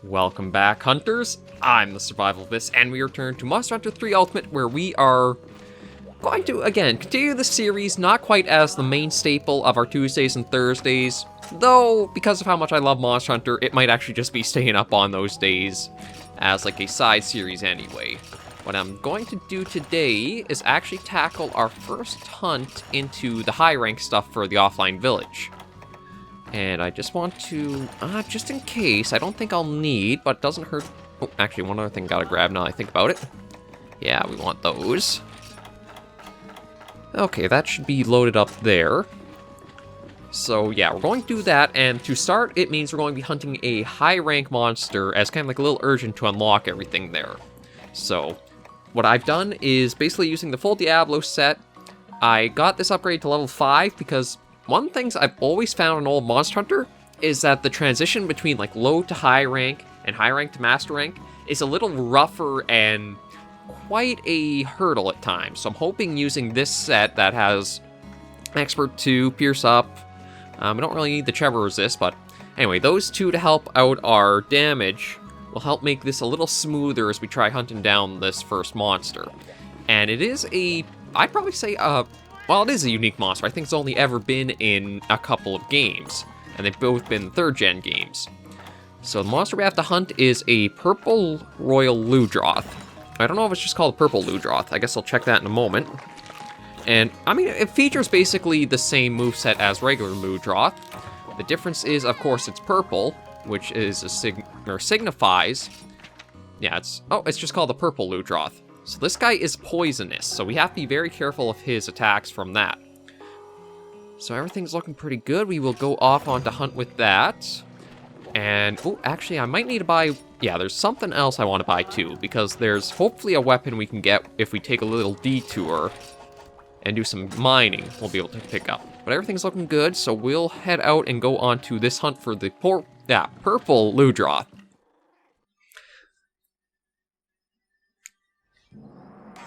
Welcome back, hunters. I'm the SurvivalVis, and we return to Monster Hunter 3 Ultimate, where we are going to, again, continue the series, not quite as the main staple of our Tuesdays and Thursdays, though, because of how much I love Monster Hunter, it might actually just be staying up on those days as, like, a side series anyway. What I'm going to do today is actually tackle our first hunt into the high-rank stuff for the offline village. And I just want to, just in case, I don't think I'll need, but it doesn't hurt. Oh, actually, one other thing gotta grab now that I think about it. Yeah, we want those. Okay, that should be loaded up there. So yeah, we're going to do that, and to start, it means we're going to be hunting a high-rank monster as kind of like a little urgent to unlock everything there. So, what I've done is basically using the full Diablo set. I got this upgrade to level 5 because one of the things I've always found in old Monster Hunter is that the transition between like low to high rank and high rank to master rank is a little rougher and quite a hurdle at times. So I'm hoping using this set that has Expert 2, Pierce Up, I don't really need the Trevor Resist, but anyway, those two to help out our damage will help make this a little smoother as we try hunting down this first monster. And it is I'd probably say well, it is a unique monster. I think it's only ever been in a couple of games, and they've both been 3rd-gen games. So the monster we have to hunt is a Purple Ludroth. I don't know if it's just called Purple Ludroth. I guess I'll check that in a moment. And, I mean, it features basically the same moveset as regular Ludroth. The difference is, of course, it's purple, which is signifies... Yeah, it's just called the Purple Ludroth. So this guy is poisonous, so we have to be very careful of his attacks from that. So everything's looking pretty good. We will go off on to hunt with that. And, oh, actually, I might need to buy... Yeah, there's something else I want to buy, too, because there's hopefully a weapon we can get if we take a little detour and do some mining we'll be able to pick up. But everything's looking good, so we'll head out and go on to this hunt for the Purple Ludroth.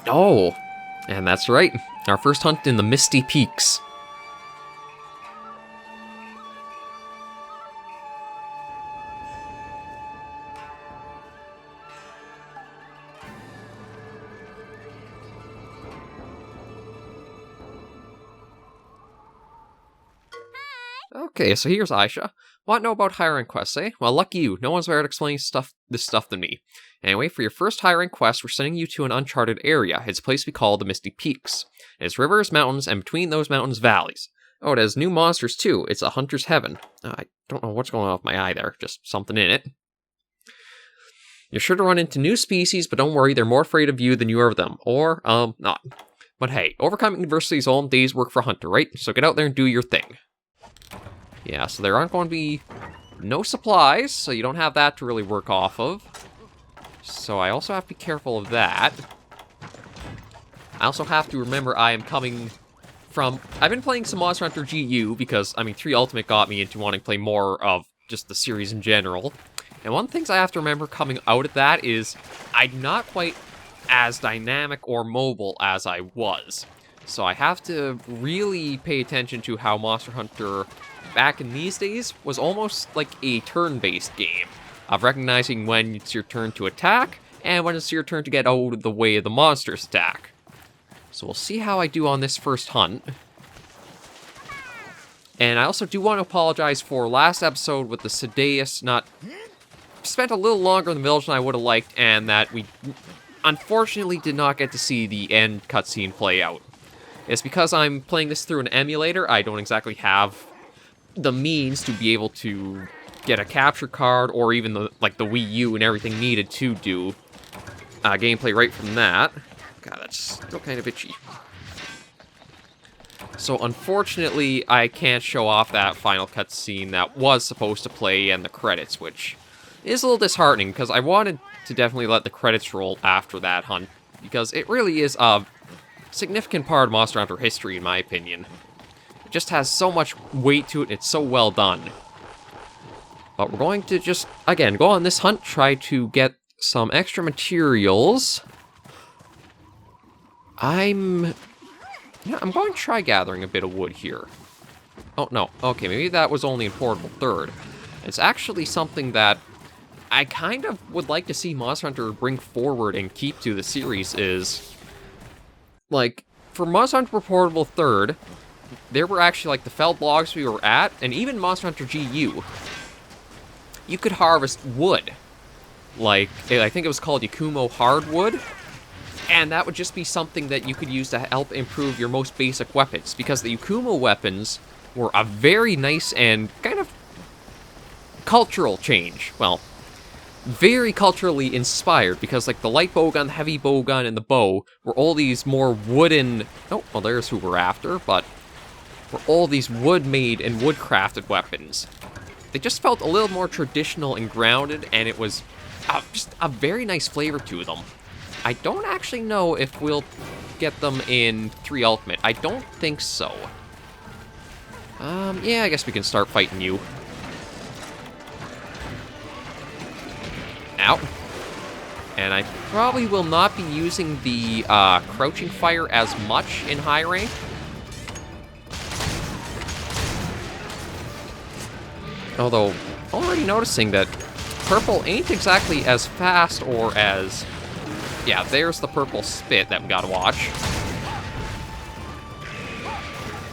Oh, and that's right, our first hunt in the Misty Peaks. Okay, so here's Aisha. Want to know about high-rank quests, eh? Well, lucky you. No one's better at explaining this stuff than me. Anyway, for your first high-rank quest, we're sending you to an uncharted area. It's a place we call the Misty Peaks. It has rivers, mountains, and between those mountains, valleys. Oh, it has new monsters, too. It's a hunter's heaven. I don't know what's going on with my eye there. Just something in it. You're sure to run into new species, but don't worry, they're more afraid of you than you are of them. Or, not. But hey, overcoming adversity's all in day's work for a hunter, right? So get out there and do your thing. Yeah, so there aren't going to be no supplies, so you don't have that to really work off of. So I also have to be careful of that. I also have to remember I am coming from... I've been playing some Monster Hunter GU because, I mean, 3 Ultimate got me into wanting to play more of just the series in general. And one of the things I have to remember coming out of that is I'm not quite as dynamic or mobile as I was. So I have to really pay attention to how Monster Hunter back in these days was almost like a turn-based game of recognizing when it's your turn to attack and when it's your turn to get out of the way of the monster's attack. So we'll see how I do on this first hunt. And I also do want to apologize for last episode with the Sedeus not spent a little longer in the village than I would have liked, and that we unfortunately did not get to see the end cutscene play out. It's because I'm playing this through an emulator. I don't exactly have the means to be able to get a capture card or even the Wii U and everything needed to do gameplay right from that. God, that's still kind of itchy. So unfortunately, I can't show off that final cutscene that was supposed to play and the credits, which is a little disheartening because I wanted to definitely let the credits roll after that hunt because it really is a significant part of Monster Hunter history, in my opinion. It just has so much weight to it, and it's so well done. But we're going to just, again, go on this hunt, try to get some extra materials. I'm going to try gathering a bit of wood here. Oh, no. Okay, maybe that was only in Portable Third. It's actually something that I kind of would like to see Monster Hunter bring forward and keep to the series is, like, for Monster Hunter Portable 3rd, there were actually, like, the felled logs we were at, and even Monster Hunter GU, you could harvest wood. Like, I think it was called Yakumo Hardwood, and that would just be something that you could use to help improve your most basic weapons, because the Yakumo weapons were a very nice and kind of cultural change. Well, very culturally inspired, because, like, the light bowgun, the heavy bowgun, and the bow were all these more wooden... Oh, well, there's who we're after, but were all these wood-made and wood-crafted weapons. They just felt a little more traditional and grounded, and it was just a very nice flavor to them. I don't actually know if we'll get them in 3 Ultimate. I don't think so. Yeah, I guess we can start fighting you. Ow. And I probably will not be using the crouching fire as much in high rank. Although, already noticing that Purple ain't exactly as fast or as... Yeah, there's the Purple Spit that we gotta watch.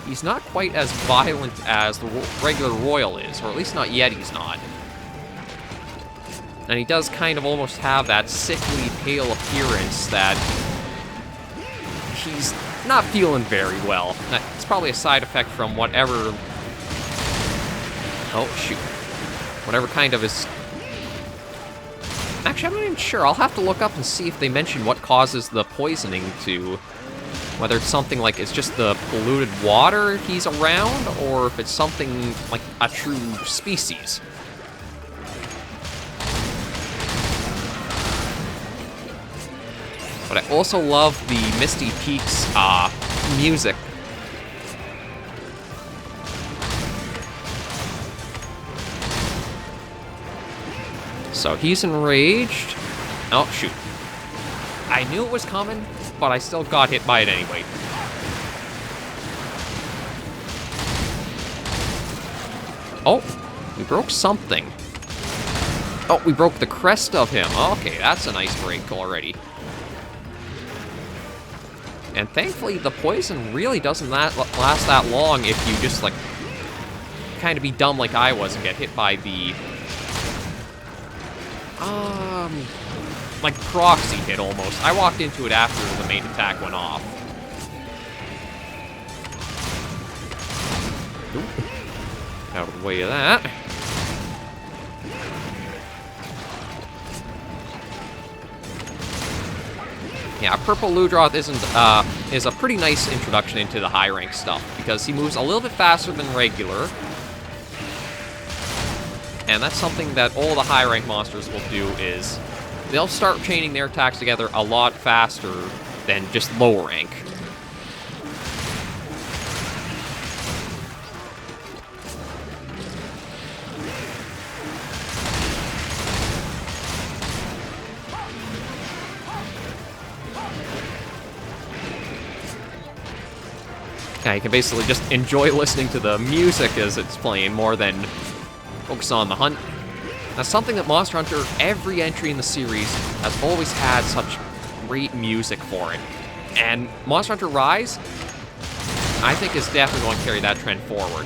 He's not quite as violent as the regular Royal is, or at least not yet he's not. And he does kind of almost have that sickly, pale appearance that he's not feeling very well. It's probably a side effect from whatever... Oh, shoot. Whatever kind of his... Actually, I'm not even sure. I'll have to look up and see if they mention what causes the poisoning to... Whether it's something like it's just the polluted water he's around, or if it's something like a true species. But I also love the Misty Peaks music. So he's enraged. Oh, shoot. I knew it was coming, but I still got hit by it anyway. Oh, we broke something. Oh, we broke the crest of him. Okay, that's a nice break already. And thankfully, the poison really doesn't last that long if you just, like, kind of be dumb like I was and get hit by the... like, proxy hit, almost. I walked into it after the main attack went off. Oop. Out of the way of that. Yeah, Purple Ludroth is a pretty nice introduction into the high rank stuff, because he moves a little bit faster than regular. And that's something that all the high rank monsters will do is they'll start chaining their attacks together a lot faster than just lower rank. Yeah, you can basically just enjoy listening to the music as it's playing more than focus on the hunt. That's something that Monster Hunter, every entry in the series, has always had such great music for it. And Monster Hunter Rise, I think, is definitely going to carry that trend forward.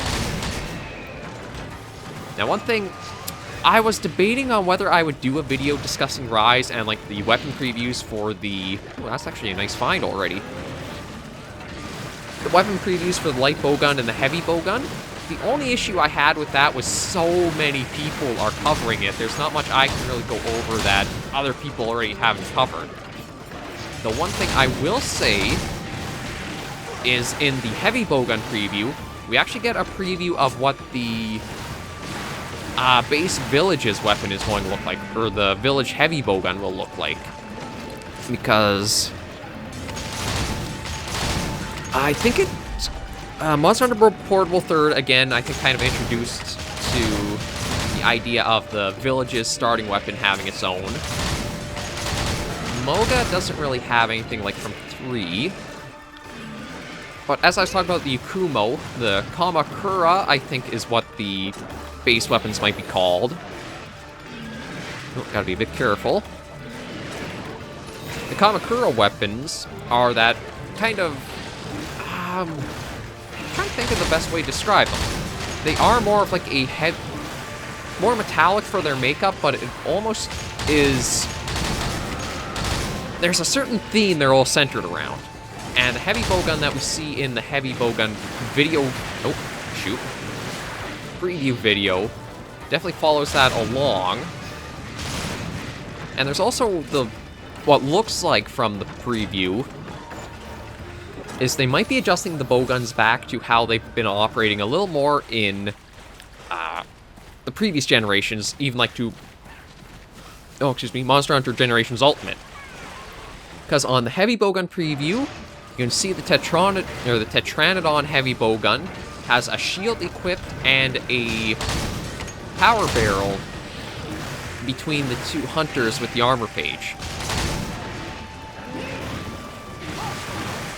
Now, one thing, I was debating on whether I would do a video discussing Rise and, like, the weapon previews for the... Oh, that's actually a nice find already. The weapon previews for the light bowgun and the heavy bowgun. The only issue I had with that was so many people are covering it. There's not much I can really go over that other people already haven't covered. The one thing I will say is in the heavy bowgun preview, we actually get a preview of what the base village's weapon is going to look like, or the village heavy bowgun will look like. Because I think it... Monster Hunter Portable 3rd, again, I think kind of introduced to the idea of the village's starting weapon having its own. Moga doesn't really have anything like from 3. But as I was talking about the Yakumo, the Kamakura, I think, is what the base weapons might be called. Oh, gotta be a bit careful. The Kamakura weapons are that kind of... I'm trying to think of the best way to describe them. They are more of like a head... more metallic for their makeup, but it almost is... there's a certain theme they're all centered around. And the heavy bowgun that we see in the heavy bowgun video... oh, shoot. Preview video definitely follows that along. And there's also the... what looks like from the preview is they might be adjusting the bowguns back to how they've been operating a little more in the previous generations, even like to... oh, excuse me, Monster Hunter Generations Ultimate. Because on the heavy bowgun preview, you can see the Tetranodon heavy bowgun has a shield equipped and a power barrel between the two hunters with the armor page.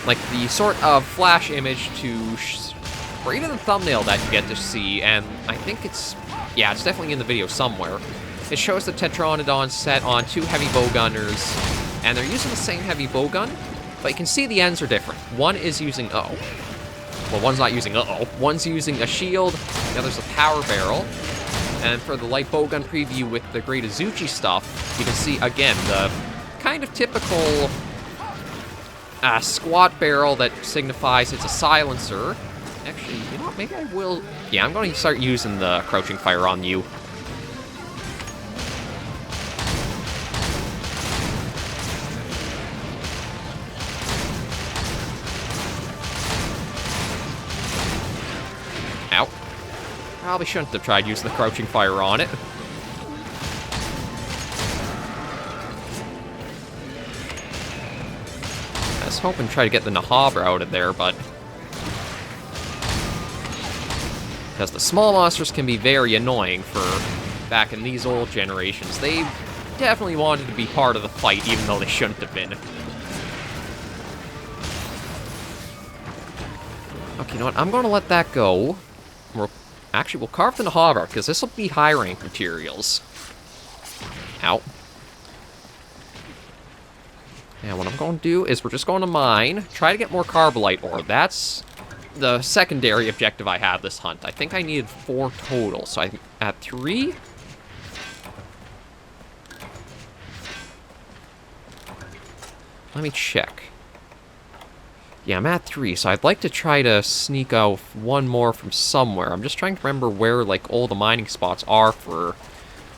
Like the sort of flash image to... or even the thumbnail that you get to see, and I think it's... yeah, it's definitely in the video somewhere. It shows the Tetranodon set on two heavy bowgunners, and they're using the same heavy bowgun, but you can see the ends are different. One is using... uh-oh. Well, one's not using uh-oh. One's using a shield, the other's a power barrel. And for the light bowgun preview with the Great Azuchi stuff, you can see, again, the kind of typical squat barrel that signifies it's a silencer. Actually, you know what, maybe I will... yeah, I'm going to start using the crouching fire on you. Ow. Probably shouldn't have tried using the crouching fire on it. I was hoping to try to get the Nahabra out of there, but... because the small monsters can be very annoying for back in these old generations. They definitely wanted to be part of the fight, even though they shouldn't have been. Okay, you know what? I'm going to let that go. We'll carve the Nahabra, because this will be high-rank materials. Ow. And what I'm going to do is we're just going to mine, try to get more Carbolite ore. That's the secondary objective I had this hunt. I think I needed 4 total, so I'm at 3. Let me check. Yeah, I'm at 3, so I'd like to try to sneak out 1 more from somewhere. I'm just trying to remember where, like, all the mining spots are for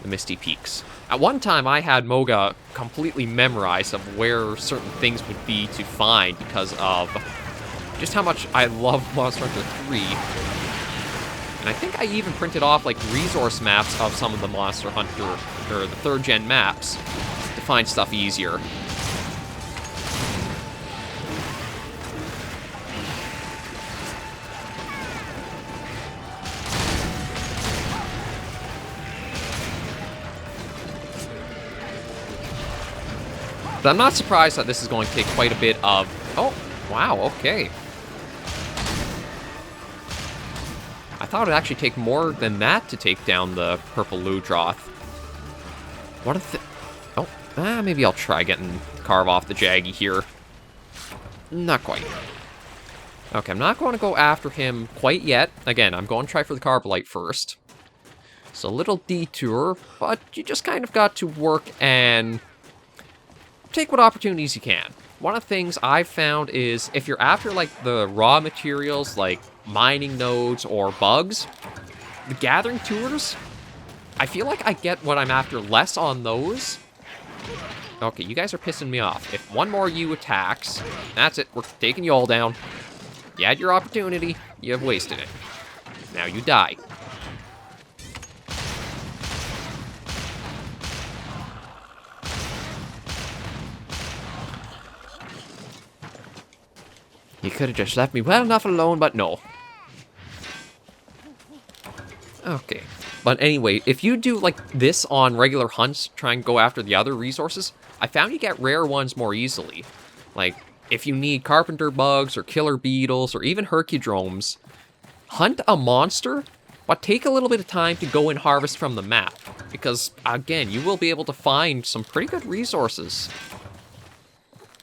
the Misty Peaks. At one time, I had Moga completely memorized of where certain things would be to find because of just how much I love Monster Hunter 3. And I think I even printed off, like, resource maps of some of the Monster Hunter, or the 3rd gen maps, to find stuff easier. But I'm not surprised that this is going to take quite a bit of... oh, wow, okay. I thought it'd actually take more than that to take down the Purple Ludroth. What if... oh, maybe I'll try getting carve off the Jaggy here. Not quite. Okay, I'm not going to go after him quite yet. Again, I'm going to try for the Carbolite first. It's a little detour, but you just kind of got to work and... take what opportunities you can. One of the things I've found is if you're after, like, the raw materials, like mining nodes or bugs, the gathering tours, I feel like I get what I'm after less on those. Okay, you guys are pissing me off. If one more you attacks, that's it. We're taking you all down. You had your opportunity. You have wasted it. Now you die. You could have just left me well enough alone, but no. Okay. But anyway, if you do like this on regular hunts, try and go after the other resources, I found you get rare ones more easily. Like, if you need carpenter bugs or killer beetles or even hercudromes, hunt a monster, but take a little bit of time to go and harvest from the map. because, again, you will be able to find some pretty good resources.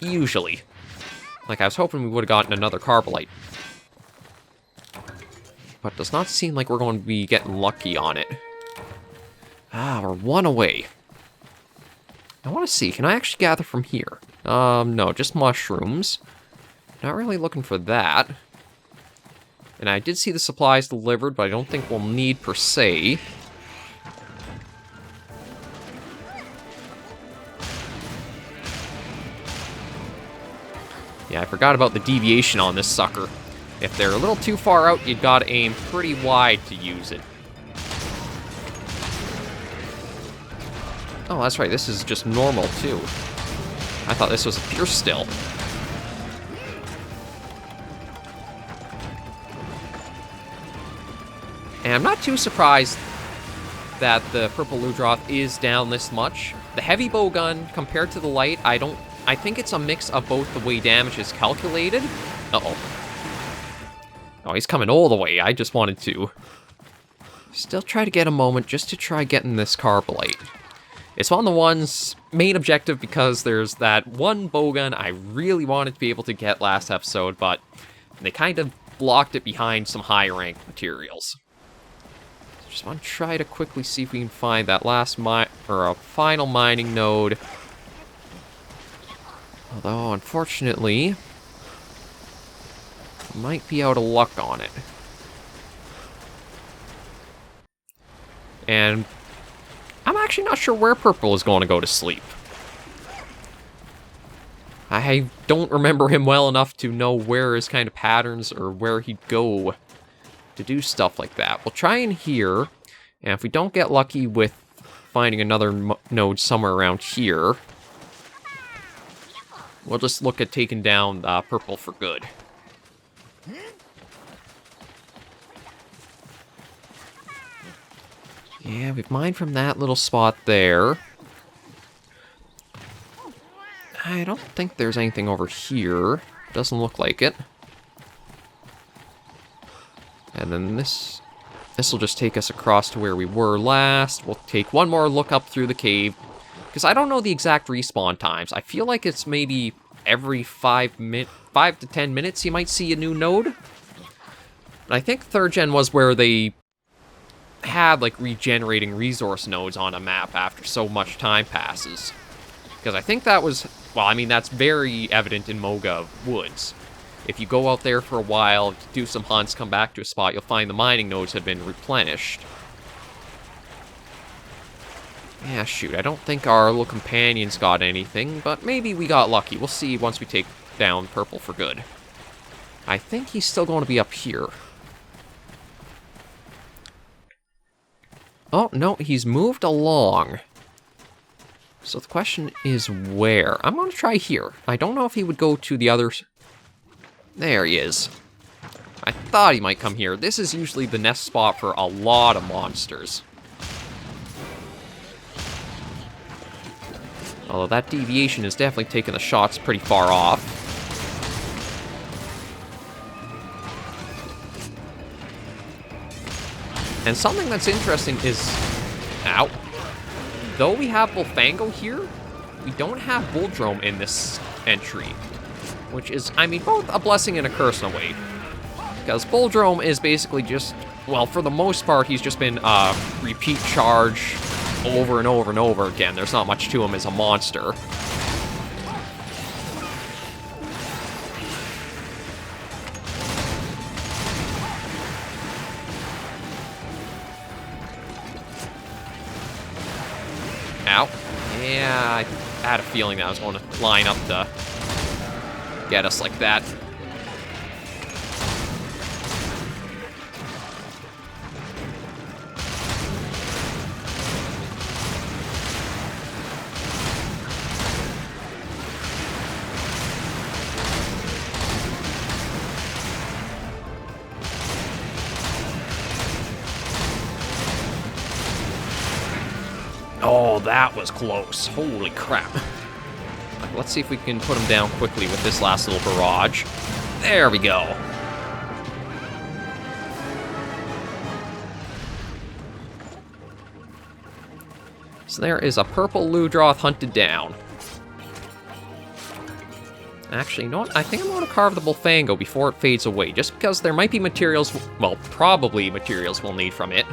Usually. Like, I was hoping we would have gotten another Carbolite. But it does not seem like we're going to be getting lucky on it. Ah, we're one away. I want to see, can I actually gather from here? No, just mushrooms. Not really looking for that. And I did see the supplies delivered, but I don't think we'll need per se. Yeah, I forgot about the deviation on this sucker. If they're a little too far out, you've got to aim pretty wide to use it. Oh, that's right, this is just normal, too. I thought this was a pure still. And I'm not too surprised that the Purple Ludroth is down this much. The heavy bow gun, compared to the light, I think it's a mix of both the way damage is calculated. Uh-oh. Oh, he's coming all the way. I just wanted to still try to get a moment just to try getting this Carbolite. It's one of the ones, main objective, because there's that one bowgun I really wanted to be able to get last episode, but they kind of blocked it behind some high rank materials. So just want to try to quickly see if we can find that last final mining node. Although, unfortunately, might be out of luck on it. And I'm actually not sure where Purple is going to go to sleep. I don't remember him well enough to know where his kind of patterns or where he'd go to do stuff like that. We'll try in here, and if we don't get lucky with finding another node somewhere around here, we'll just look at taking down Purple for good. Yeah, we've mined from that little spot there. I don't think there's anything over here. Doesn't look like it. And then this will just take us across to where we were last. We'll take one more look up through the cave, because I don't know the exact respawn times. I feel like it's maybe every 5 to 10 minutes you might see a new node. And I think 3rd gen was where they had like regenerating resource nodes on a map after so much time passes. Because I think that was, well, I mean, that's very evident in Moga Woods. If you go out there for a while, do some hunts, come back to a spot, you'll find the mining nodes have been replenished. Yeah, shoot, I don't think our little companions got anything, but maybe we got lucky. We'll see once we take down Purple for good. I think he's still going to be up here. Oh, no, he's moved along. So the question is where? I'm going to try here. I don't know if he would go to the others. There he is. I thought he might come here. This is usually the nest spot for a lot of monsters. Although that deviation is definitely taking the shots pretty far off. And something that's interesting is... Ow. Though we have Bullfango here, we don't have Bulldrome in this entry. Which is, I mean, both a blessing and a curse in a way. Because Bulldrome is basically just... Well, for the most part, he's just been repeat charge over and over and over again. There's not much to him as a monster. Ow. Yeah, I had a feeling that I was going to line up to get us like that. Oh, that was close. Holy crap. Let's see if we can put him down quickly with this last little barrage. There we go. So there is a Purple Ludroth hunted down. Actually, you know what? I think I'm going to carve the Bullfango before it fades away, just because there might be materials, well, probably materials we'll need from it.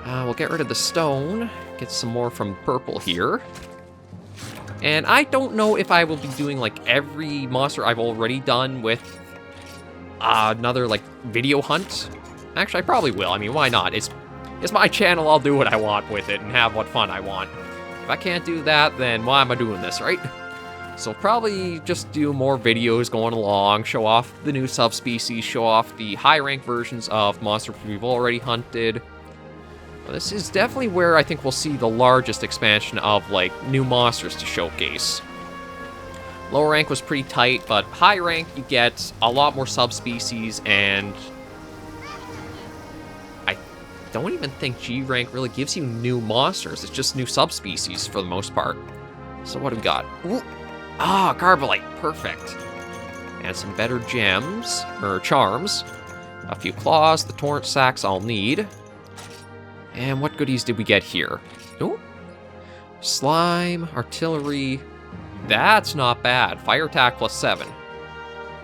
We'll get rid of the stone, get some more from purple here. And I don't know if I will be doing, like, every monster I've already done with another, like, video hunt. Actually, I probably will. I mean, why not? It's my channel, I'll do what I want with it and have what fun I want. If I can't do that, then why am I doing this, right? So I'll probably just do more videos going along, show off the new subspecies, show off the high-rank versions of monsters we've already hunted. This is definitely where I think we'll see the largest expansion of, like, new monsters to showcase. Lower rank was pretty tight, but high rank you get a lot more subspecies, and I don't even think G rank really gives you new monsters. It's just new subspecies for the most part. So what do we got? Ooh. Carbolite, perfect. And some better gems, or charms. A few claws, the torrent sacks I'll need. And what goodies did we get here? Ooh. Slime, artillery. That's not bad. Fire attack plus 7.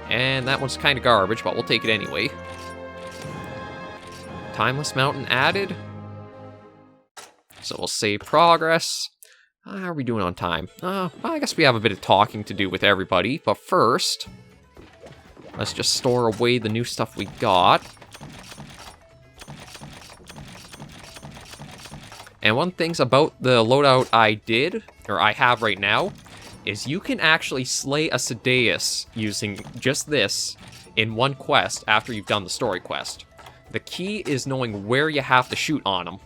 And that one's kind of garbage, but we'll take it anyway. Timeless Mountain added. So we'll save progress. How are we doing on time? Well, I guess we have a bit of talking to do with everybody, but first, let's just store away the new stuff we got. And one thing about the loadout I have right now, is you can actually slay a Sadeus using just this in one quest after you've done the story quest. The key is knowing where you have to shoot on them.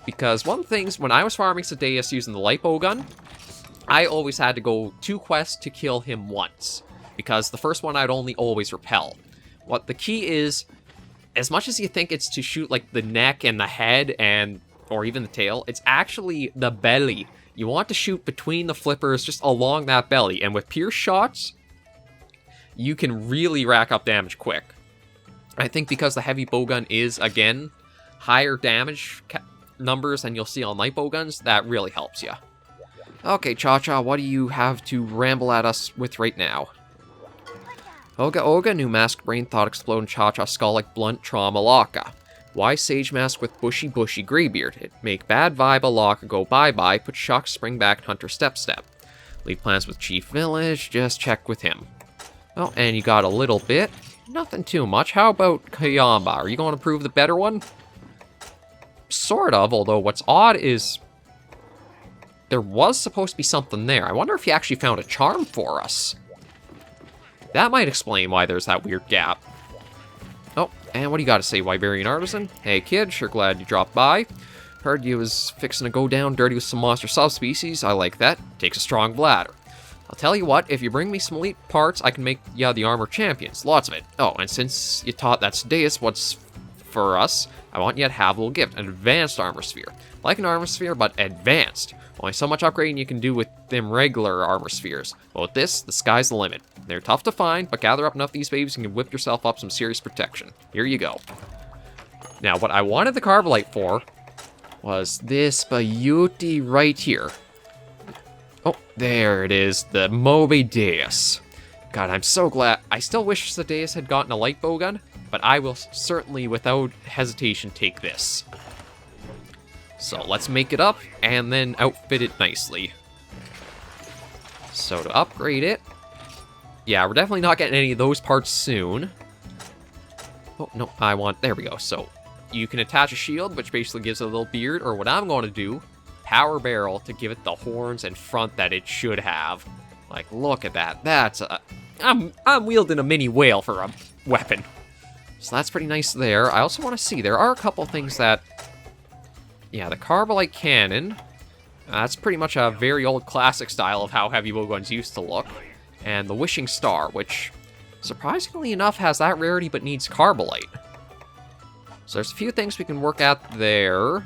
Because one thing, when I was farming Sadeus using the lipo gun, I always had to go 2 quests to kill him once. Because the first one I'd only always repel. What the key is, as much as you think it's to shoot like the neck and the head or even the tail, it's actually the belly. You want to shoot between the flippers, just along that belly. And with pierce shots, you can really rack up damage quick. I think because the heavy bowgun is, again, higher damage numbers than you'll see on light bowguns, that really helps you. Okay, Cha-Cha, what do you have to ramble at us with right now? Oga, new mask brain thought explode Cha-Cha skull like blunt trauma laka. Why sage mask with bushy graybeard? It make bad vibe a laka go bye-bye, put shock spring back hunter step. Leave plans with chief village, just check with him. Oh, and you got a little bit. Nothing too much. How about Kayamba? Are you going to prove the better one? Sort of, although what's odd is there was supposed to be something there. I wonder if he actually found a charm for us. That might explain why there's that weird gap. Oh, and what do you got to say, Wiberian Artisan? Hey kid, sure glad you dropped by. Heard you was fixing to go down dirty with some monster subspecies. I like that. Takes a strong bladder. I'll tell you what, if you bring me some elite parts, I can make the armor champions. Lots of it. Oh, and since you taught that Sadeus what's for us, I want you to have a little gift, an advanced armor sphere. Like an armor sphere, but advanced. Only so much upgrading you can do with them regular armor spheres. But with this, the sky's the limit. They're tough to find, but gather up enough of these babies and you can whip yourself up some serious protection. Here you go. Now, what I wanted the Carbolite for was this beauty right here. Oh, there it is, the Moby Deus. God, I'm so glad. I still wish Sadeus had gotten a light bowgun, but I will certainly, without hesitation, take this. So let's make it up, and then outfit it nicely. So to upgrade it, yeah, we're definitely not getting any of those parts soon. Oh, no, there we go. So you can attach a shield, which basically gives it a little beard, or what I'm going to do, power barrel to give it the horns and front that it should have. Like, look at that. That's I'm wielding a mini whale for a weapon. So that's pretty nice there. I also want to see, there are a couple things that... Yeah, the Carbolite Cannon. That's pretty much a very old classic style of how heavy bowguns used to look. And the Wishing Star, which, surprisingly enough, has that rarity but needs Carbolite. So there's a few things we can work at there.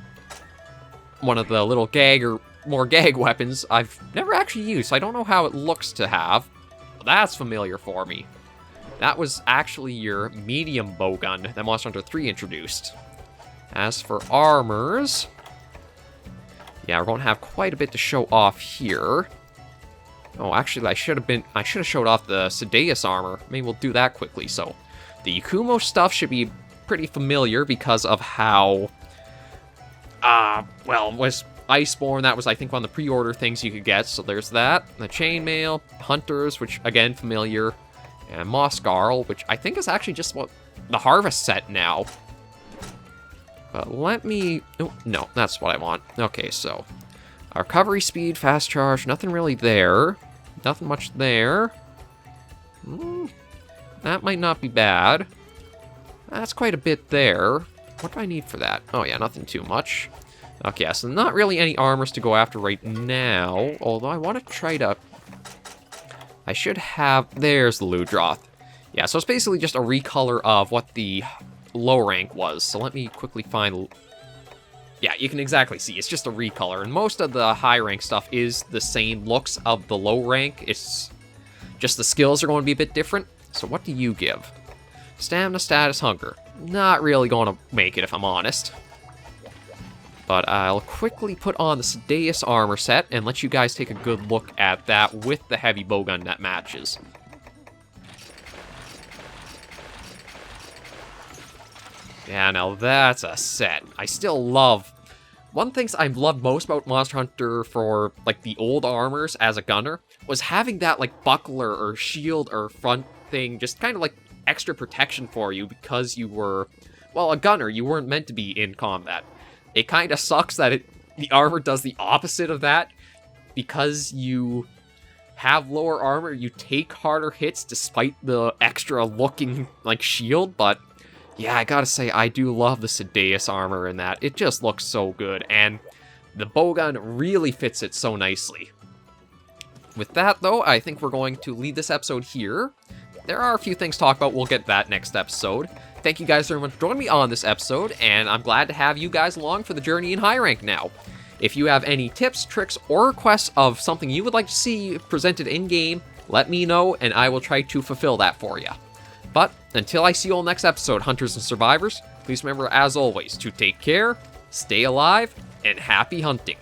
One of the little gag or more gag weapons I've never actually used, so I don't know how it looks to have. But that's familiar for me. That was actually your medium bowgun that Monster Hunter 3 introduced. As for armors, Yeah, we're going to have quite a bit to show off here. Oh, actually, I should have showed off the Sedeus armor. Maybe we'll do that quickly. So, the Yakumo stuff should be pretty familiar because of how, well, it was Iceborne. That was, I think, one of the pre-order things you could get. So there's that. The chainmail, hunters, which again familiar, and Mossgarl, which I think is actually just what the harvest set now. But let me... Oh, no, that's what I want. Okay, so recovery speed, fast charge, nothing really there. Nothing much there. That might not be bad. That's quite a bit there. What do I need for that? Oh yeah, nothing too much. Okay, so not really any armors to go after right now. Although I want to try to... I should have... There's the Ludroth. Yeah, so it's basically just a recolor of what the low rank was. So let me quickly find... Yeah, you can exactly see. It's just a recolor. And most of the high rank stuff is the same looks of the low rank. It's just the skills are going to be a bit different. So what do you give? Stamina, status, hunger. Not really going to make it if I'm honest. But I'll quickly put on the Sedeus armor set and let you guys take a good look at that with the heavy bowgun that matches. Yeah, now that's a set. I still love... One of the things I've loved most about Monster Hunter for, like, the old armors as a gunner was having that, like, buckler or shield or front thing, just kind of, like, extra protection for you because you were, well, a gunner. You weren't meant to be in combat. It kind of sucks that the armor does the opposite of that. Because you have lower armor, you take harder hits despite the extra looking, like, shield, but... Yeah, I gotta say, I do love the Sedeus armor in that. It just looks so good, and the bowgun really fits it so nicely. With that, though, I think we're going to leave this episode here. There are a few things to talk about. We'll get that next episode. Thank you guys very much for joining me on this episode, and I'm glad to have you guys along for the journey in high rank now. If you have any tips, tricks, or requests of something you would like to see presented in-game, let me know, and I will try to fulfill that for you. But until I see you all next episode, Hunters and Survivors, please remember, as always, to take care, stay alive, and happy hunting.